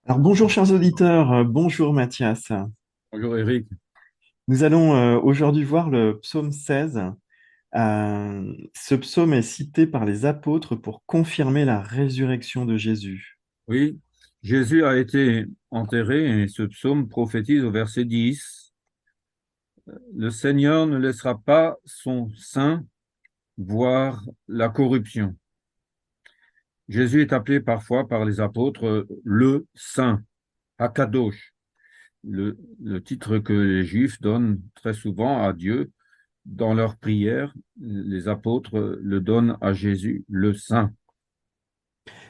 Alors bonjour chers auditeurs, bonjour Mathias. Bonjour Eric. Nous allons aujourd'hui voir le psaume 16. Ce psaume est cité par les apôtres pour confirmer la résurrection de Jésus. Oui, Jésus a été enterré et ce psaume prophétise au verset 10. Le Seigneur ne laissera pas son saint voir la corruption. Jésus est appelé parfois par les apôtres le Saint, Akadosh, le titre que les Juifs donnent très souvent à Dieu dans leurs prières. Les apôtres le donnent à Jésus, le Saint.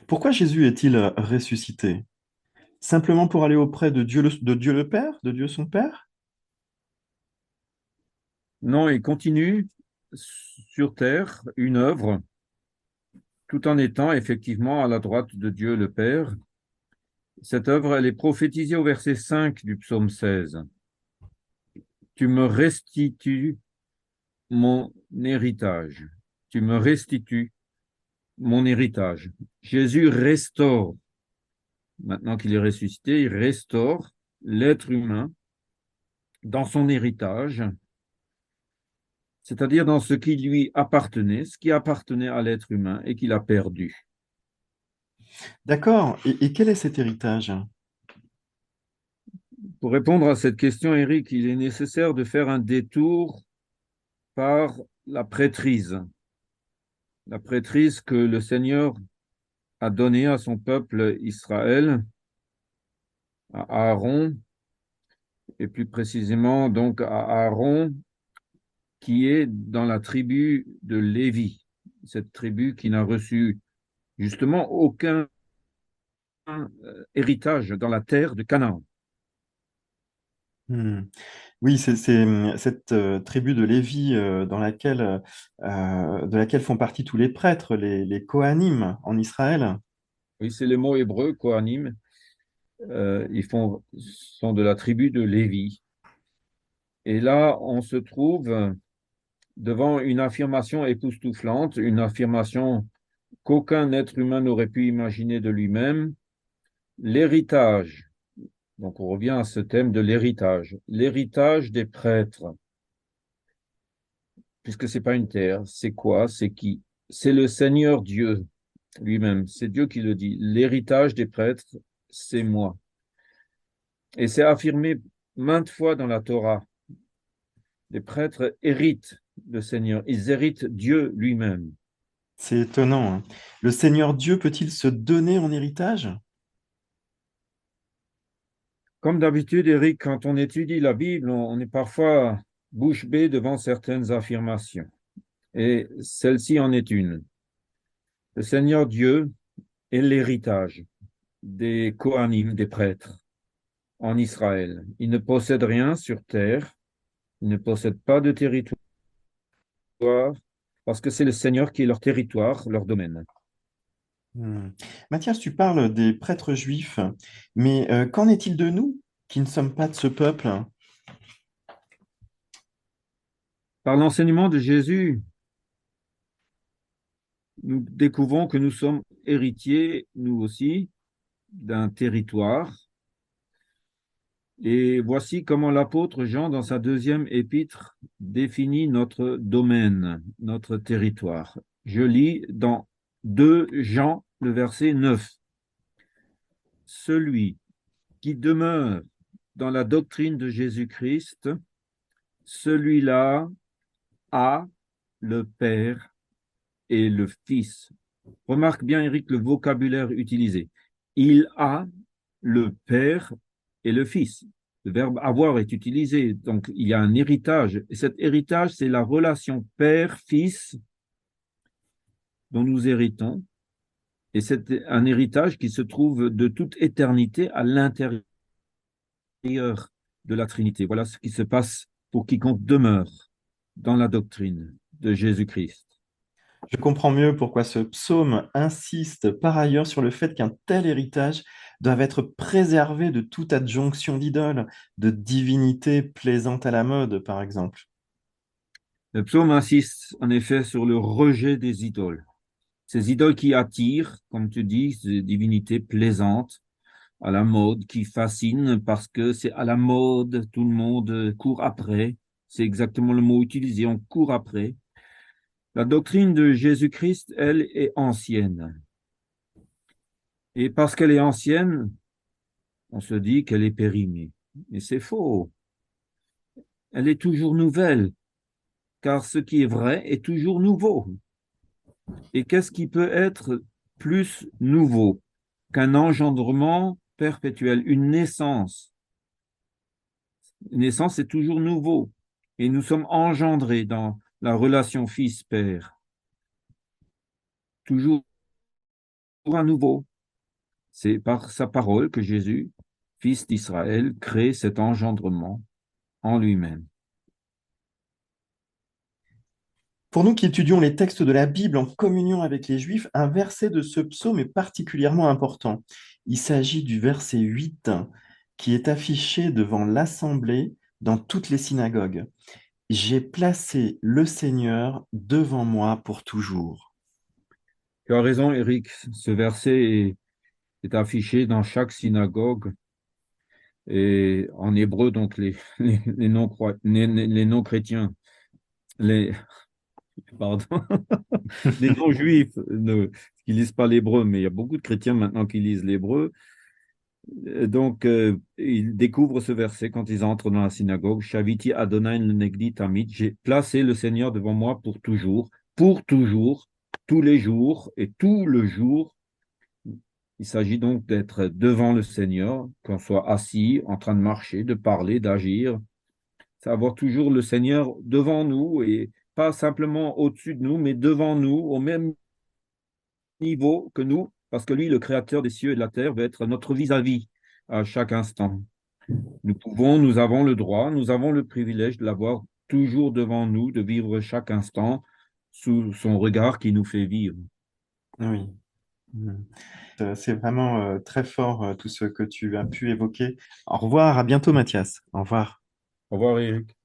Pourquoi Jésus est-il ressuscité? Simplement pour aller auprès de Dieu le Père, de Dieu son Père? Non, il continue sur terre une œuvre tout en étant effectivement à la droite de Dieu le Père. Cette œuvre, elle est prophétisée au verset 5 du psaume 16. Tu me restitues mon héritage. Tu me restitues mon héritage. Jésus restaure, maintenant qu'il est ressuscité, il restaure l'être humain dans son héritage, c'est-à-dire dans ce qui lui appartenait, ce qui appartenait à l'être humain et qu'il a perdu. D'accord. Et quel est cet héritage? Pour répondre à cette question, Eric, il est nécessaire de faire un détour par la prêtrise que le Seigneur a donnée à son peuple Israël, à Aaron, et plus précisément donc à Aaron qui est dans la tribu de Lévi, cette tribu qui n'a reçu justement aucun héritage dans la terre de Canaan. Hmm. Oui, cette tribu de Lévi de laquelle font partie tous les prêtres, les Kohanim en Israël. Oui, c'est les mots hébreux, Kohanim, sont de la tribu de Lévi. Et là, on se trouve devant une affirmation époustouflante, une affirmation qu'aucun être humain n'aurait pu imaginer de lui-même, l'héritage. Donc on revient à ce thème de l'héritage des prêtres, puisque c'est pas une terre, c'est quoi, c'est qui? C'est le Seigneur Dieu lui-même, c'est Dieu qui le dit. L'héritage des prêtres, c'est moi. Et c'est affirmé maintes fois dans la Torah. Les prêtres héritent le Seigneur, ils héritent Dieu lui-même. C'est étonnant, hein. Le Seigneur Dieu peut-il se donner en héritage? Comme d'habitude, Eric, quand on étudie la Bible, on est parfois bouche bée devant certaines affirmations. Et celle-ci en est une. Le Seigneur Dieu est l'héritage des Kohanim, des prêtres, en Israël. Il ne possède rien sur terre, il ne possède pas de territoire, parce que c'est le Seigneur qui est leur territoire, leur domaine. Hmm. Mathias, tu parles des prêtres juifs, mais qu'en est-il de nous qui ne sommes pas de ce peuple? Par l'enseignement de Jésus, nous découvrons que nous sommes héritiers, nous aussi, d'un territoire. Et voici comment l'apôtre Jean, dans sa deuxième épître, définit notre domaine, notre territoire. Je lis dans 2 Jean, le verset 9. Celui qui demeure dans la doctrine de Jésus-Christ, celui-là a le Père et le Fils. Remarque bien, Eric, le vocabulaire utilisé. Il a le Père et le Fils. Le verbe avoir est utilisé, donc il y a un héritage. Et cet héritage, c'est la relation père-fils dont nous héritons. Et c'est un héritage qui se trouve de toute éternité à l'intérieur de la Trinité. Voilà ce qui se passe pour quiconque demeure dans la doctrine de Jésus-Christ. Je comprends mieux pourquoi ce psaume insiste par ailleurs sur le fait qu'un tel héritage doit être préservé de toute adjonction d'idoles, de divinités plaisantes à la mode, par exemple. Le psaume insiste en effet sur le rejet des idoles. Ces idoles qui attirent, comme tu dis, ces divinités plaisantes, à la mode, qui fascine parce que c'est à la mode, tout le monde court après. C'est exactement le mot utilisé, on court après. La doctrine de Jésus-Christ, elle, est ancienne. Et parce qu'elle est ancienne, on se dit qu'elle est périmée. Et c'est faux. Elle est toujours nouvelle, car ce qui est vrai est toujours nouveau. Et qu'est-ce qui peut être plus nouveau qu'un engendrement perpétuel, une naissance? Une naissance est toujours nouveau. Et nous sommes engendrés dans la relation fils-père, toujours à nouveau. C'est par sa parole que Jésus, fils d'Israël, crée cet engendrement en lui-même. Pour nous qui étudions les textes de la Bible en communion avec les Juifs, un verset de ce psaume est particulièrement important. Il s'agit du verset 8 qui est affiché devant l'assemblée dans toutes les synagogues. J'ai placé le Seigneur devant moi pour toujours. Tu as raison, Eric. Ce verset est affiché dans chaque synagogue et en hébreu, donc les les non-chrétiens, les, pardon, les non-juifs qui lisent pas l'hébreu, mais il y a beaucoup de chrétiens maintenant qui lisent l'hébreu. Donc, ils découvrent ce verset quand ils entrent dans la synagogue. Shaviti Adonai Negdi Tamid. J'ai placé le Seigneur devant moi pour toujours, tous les jours et tout le jour. Il s'agit donc d'être devant le Seigneur, qu'on soit assis, en train de marcher, de parler, d'agir. C'est avoir toujours le Seigneur devant nous et pas simplement au-dessus de nous, mais devant nous, au même niveau que nous, parce que lui, le créateur des cieux et de la terre, va être notre vis-à-vis à chaque instant. Nous avons le droit, nous avons le privilège de l'avoir toujours devant nous, de vivre chaque instant sous son regard qui nous fait vivre. Oui. C'est vraiment très fort tout ce que tu as pu évoquer. Au revoir, à bientôt Mathias. Au revoir. Au revoir, Eric.